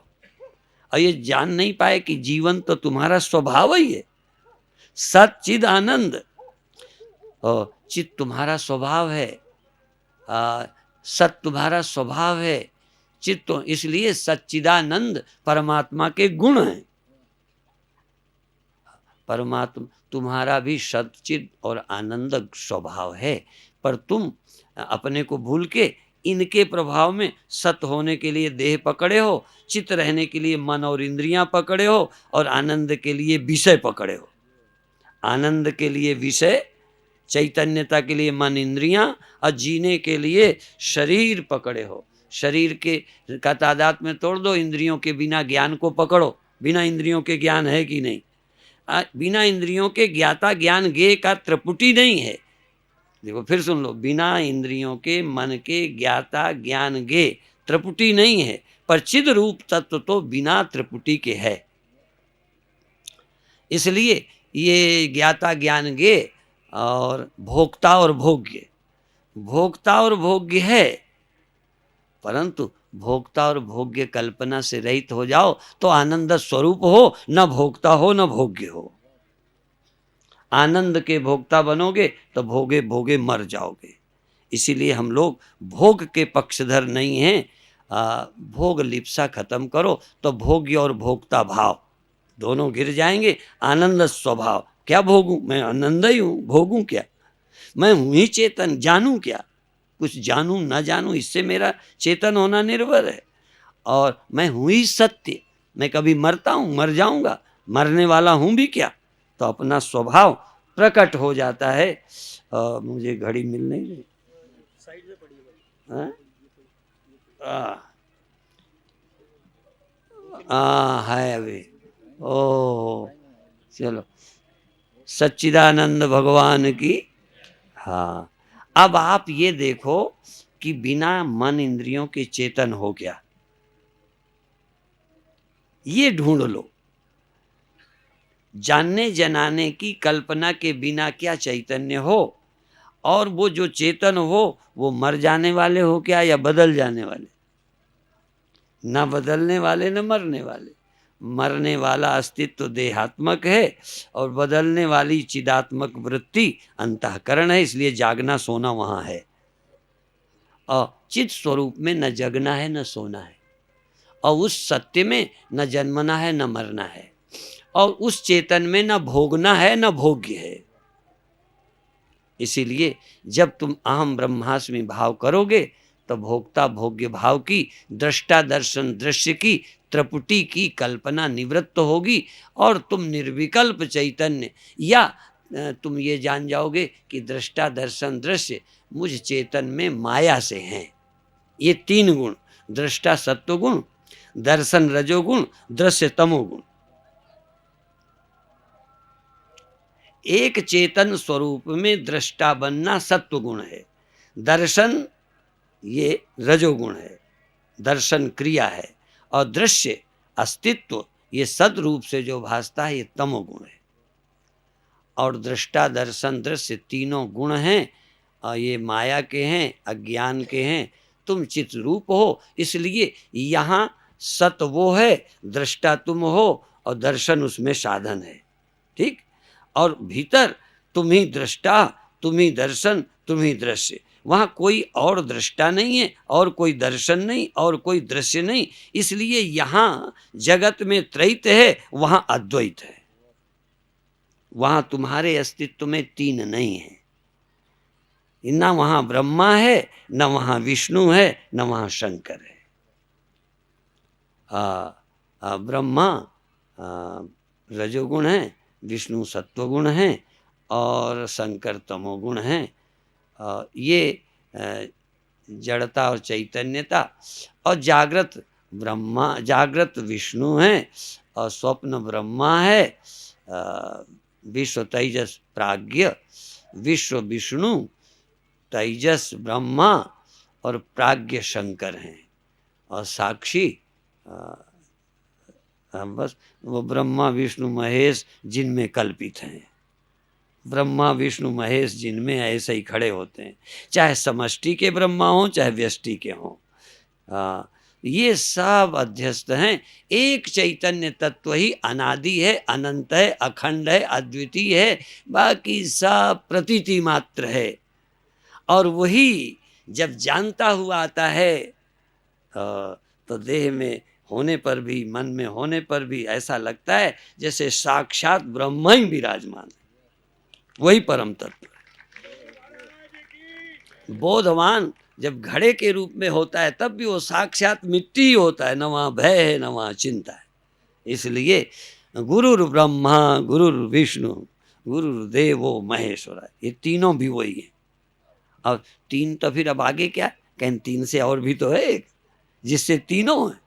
और ये जान नहीं पाए कि जीवन तो तुम्हारा स्वभाव ही है। सच्चिद आनंद, और चित तुम्हारा स्वभाव है, सत तुम्हारा स्वभाव है, चित्त तो इसलिए सच्चिदानंद परमात्मा के गुण हैं। परमात्मा तुम्हारा भी सच्चिद और आनंद स्वभाव है, पर तुम अपने को भूल के इनके प्रभाव में सत होने के लिए देह पकड़े हो, चित्त रहने के लिए मन और इंद्रियां पकड़े हो, और आनंद के लिए विषय पकड़े हो। आनंद के लिए विषय, चैतन्यता के लिए मन इंद्रियां, और जीने के लिए शरीर पकड़े हो। शरीर के का तादाद में तोड़ दो, इंद्रियों के बिना ज्ञान को पकड़ो। बिना इंद्रियों के ज्ञान है कि नहीं? बिना इंद्रियों के ज्ञाता ज्ञान गे का त्रिपुटी नहीं है। देखो फिर सुन लो, बिना इंद्रियों के मन के ज्ञाता ज्ञान गे त्रिपुटी नहीं है, पर चिद रूप तत्व तो बिना त्रिपुटी के है। इसलिए ये ज्ञाता ज्ञान गे और भोक्ता और भोग्य, भोक्ता और भोग्य है, परंतु भोक्ता और भोग्य कल्पना से रहित हो जाओ तो आनंद स्वरूप हो, न भोक्ता हो न भोग्य हो। आनंद के भोक्ता बनोगे तो भोगे भोगे मर जाओगे। इसीलिए हम लोग भोग के पक्षधर नहीं हैं। भोग लिप्सा खत्म करो तो भोग्य और भोक्ता भाव दोनों गिर जाएंगे। आनंद स्वभाव, क्या भोगूं, मैं आनंद ही हूं, भोगूं क्या, मैं हूं ही चेतन, जानूं क्या, कुछ जानूं ना जानूं इससे मेरा चेतन होना निर्भर है। और मैं हूं ही सत्य, मैं कभी मरता हूं, मर जाऊंगा, मरने वाला हूं भी क्या, तो अपना स्वभाव प्रकट हो जाता है। मुझे घड़ी मिल नहीं रही, साइड में पड़ी है अभी। ओ चलो, सच्चिदानंद भगवान की। हाँ, अब आप ये देखो कि बिना मन इंद्रियों के चेतन हो क्या, ये ढूंढ लो। जानने जनाने की कल्पना के बिना क्या चैतन्य हो, और वो जो चेतन हो वो मर जाने वाले हो क्या या बदल जाने वाले, न बदलने वाले न मरने वाले। मरने वाला अस्तित्व देहात्मक है और बदलने वाली चिदात्मक वृत्ति अंतःकरण है। इसलिए जागना सोना वहां है। और चित स्वरूप में न जगना है न सोना है, और उस सत्य में न जन्मना है न मरना है, और उस चेतन में न भोगना है न भोग्य है। इसीलिए जब तुम अहम ब्रह्मास्मि भाव करोगे तो भोक्ता भोग्य भाव की, दृष्टा दर्शन दृश्य की, त्रिपुटी की कल्पना निवृत्त होगी, और तुम निर्विकल्प चैतन्य, या तुम ये जान जाओगे कि दृष्टा दर्शन दृश्य मुझ चेतन में माया से हैं। ये तीन गुण, दृष्टा सत्वगुण, दर्शन रजोगुण, दृश्य तमोगुण, एक चेतन स्वरूप में दृष्टा बनना सत्वगुण है, दर्शन ये रजोगुण है, दर्शन क्रिया है, और दृश्य अस्तित्व ये सद्रूप से जो भासता है ये तमोगुण है। और दृष्टा दर्शन दृश्य तीनों गुण हैं, और ये माया के हैं, अज्ञान के हैं। तुम चित रूप हो, इसलिए यहाँ सत वो है, दृष्टा तुम हो और दर्शन उसमें साधन है। ठीक, और भीतर तुम ही दृष्टा, तुम ही दर्शन, तुम ही दृश्य। वहाँ कोई और दृष्टा नहीं है, और कोई दर्शन नहीं, और कोई दृश्य नहीं। इसलिए यहाँ जगत में त्रैत है, वहाँ अद्वैत है। वहाँ तुम्हारे अस्तित्व में तीन नहीं है। न वहाँ ब्रह्मा है, न वहाँ विष्णु है, न वहाँ शंकर है। ब्रह्मा रजोगुण है, विष्णु सत्वगुण है, और शंकर तमोगुण है। ये जड़ता और चैतन्यता। और जागृत ब्रह्मा, जागृत विष्णु है, और स्वप्न ब्रह्मा है। विश्व तेजस प्राज्ञ, विश्व विष्णु, तेजस ब्रह्मा और प्राज्ञ शंकर हैं। और साक्षी बस वो ब्रह्मा विष्णु महेश जिनमें कल्पित हैं। ब्रह्मा विष्णु महेश जिनमें ऐसे ही खड़े होते हैं, चाहे समष्टि के ब्रह्मा हों चाहे व्यष्टि के हों। ये सब अध्यस्त हैं। एक चैतन्य तत्व ही अनादि है, अनंत है, अखंड है, अद्वितीय है। बाकी सब प्रतीति मात्र है। और वही जब जानता हुआ आता है तो देह में होने पर भी, मन में होने पर भी ऐसा लगता है जैसे साक्षात ब्रह्म ही विराजमान है, वही परम तत्व। बोधवान जब घड़े के रूप में होता है तब भी वो साक्षात मिट्टी ही होता है, न वहाँ भय है न वहाँ चिंता है। इसलिए गुरुर् ब्रह्मा गुरुर् विष्णु गुरुर्देवो महेश्वरा, ये तीनों भी वही है। और तीन तो फिर अब आगे क्या, कहीं तीन से और भी तो है एक जिससे तीनों है।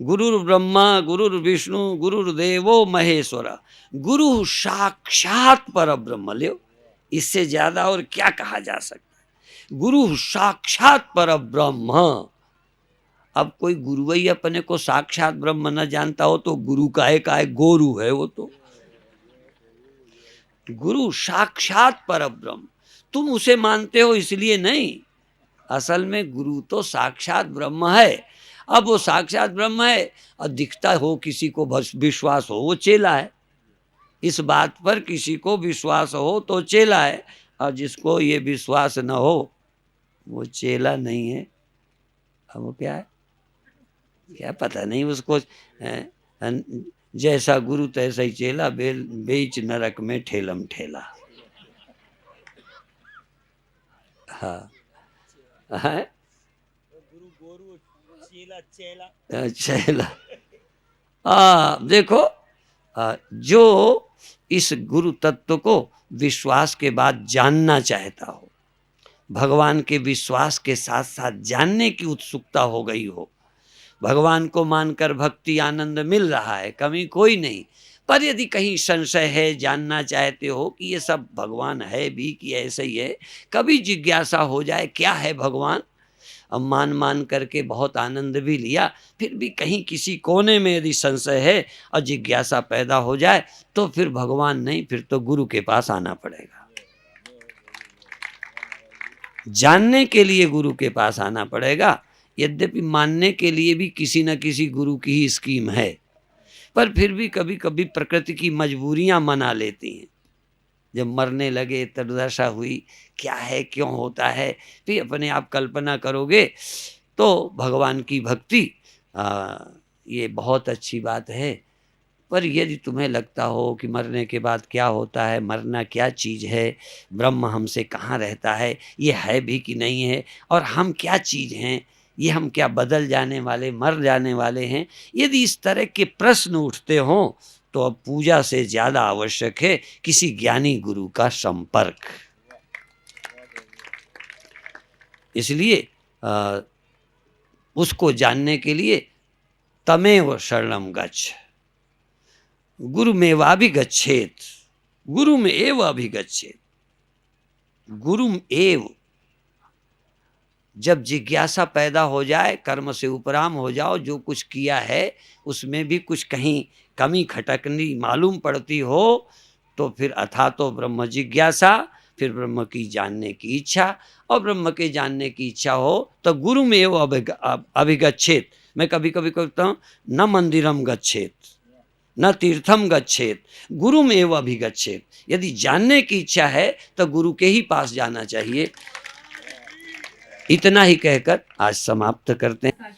गुरुर् ब्रह्मा गुरुर्विष्णु गुरुर्देवो महेश्वरा, गुरु साक्षात पर ब्रह्म। लो, इससे ज्यादा और क्या कहा जा सकता है। गुरु साक्षात पर ब्रह्म, अब कोई गुरु ही अपने को साक्षात ब्रह्म न जानता हो तो गुरु काहे गोरु है वो तो। गुरु साक्षात परब्रह्म, तुम उसे मानते हो इसलिए नहीं, असल में गुरु तो साक्षात ब्रह्म है। अब वो साक्षात ब्रह्म है और दिखता हो किसी को विश्वास हो वो चेला है, इस बात पर किसी को विश्वास हो तो चेला है, और जिसको ये विश्वास न हो वो चेला नहीं है। अब वो क्या है, क्या पता नहीं उसको। जैसा गुरु तैसा ही चेला, बेच नरक में ठेलम ठेला। हाँ है गुरु गोरु चेला चेला चेला। देखो, जो इस गुरु तत्व को विश्वास के बाद जानना चाहता हो, भगवान के विश्वास के साथ साथ जानने की उत्सुकता हो गई हो, भगवान को मानकर भक्ति आनंद मिल रहा है, कमी कोई नहीं, पर यदि कहीं संशय है, जानना चाहते हो कि ये सब भगवान है भी कि ऐसे ही है, कभी जिज्ञासा हो जाए क्या है भगवान, अब मान करके बहुत आनंद भी लिया, फिर भी कहीं किसी कोने में यदि संशय है और जिज्ञासा पैदा हो जाए तो फिर भगवान नहीं, फिर तो गुरु के पास आना पड़ेगा। जानने के लिए गुरु के पास आना पड़ेगा। यद्यपि मानने के लिए भी किसी न किसी गुरु की ही स्कीम है, पर फिर भी कभी कभी प्रकृति की मजबूरियां मना लेती हैं। जब मरने लगे, दुर्दशा हुई, क्या है क्यों होता है, फिर अपने आप कल्पना करोगे तो भगवान की भक्ति ये बहुत अच्छी बात है। पर यदि तुम्हें लगता हो कि मरने के बाद क्या होता है, मरना क्या चीज़ है, ब्रह्म हमसे कहाँ रहता है, ये है भी कि नहीं है, और हम क्या चीज़ हैं, ये हम क्या बदल जाने वाले, मर जाने वाले हैं, यदि इस तरह के प्रश्न उठते हों तो अब पूजा से ज़्यादा आवश्यक है किसी ज्ञानी गुरु का संपर्क। इसलिए उसको जानने के लिए तमेव शरणम गच्छ, गुरुमेवाभिगच्छेत, गुरुमेव अभिगच्छेत, गुरुम एव। जब जिज्ञासा पैदा हो जाए, कर्म से उपराम हो जाओ, जो कुछ किया है उसमें भी कुछ कहीं कमी खटकनी मालूम पड़ती हो तो फिर अथा तो ब्रह्म जिज्ञासा, फिर ब्रह्म की जानने की इच्छा, और ब्रह्म के जानने की इच्छा हो तो गुरु में एव अभिगच्छेत। मैं कभी कभी कहता हूँ न मंदिरम गच्छेत न तीर्थम गच्छेत, गुरु में एव अभिगच्छेत। यदि जानने की इच्छा है तो गुरु के ही पास जाना चाहिए। इतना ही कहकर आज समाप्त करते हैं।